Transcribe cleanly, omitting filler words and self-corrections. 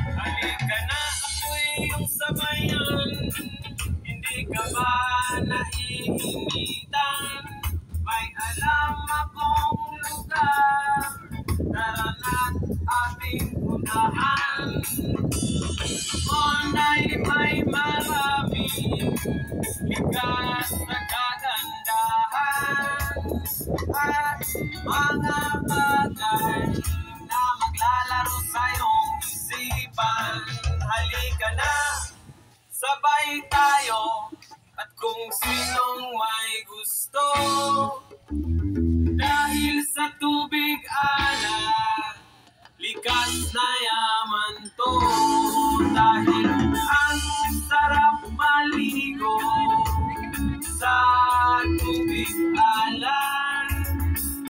Halika na, ako'y iyong sabayan. Hindi ka ba naiinitan? May alam akong lugar. Tara na't ating puntahan. Doon ay may maraming likas na kagandahan at mga bagay na maglalaro sa iyong isipan. Halika na, sabay tayo, at kung sinong may gusto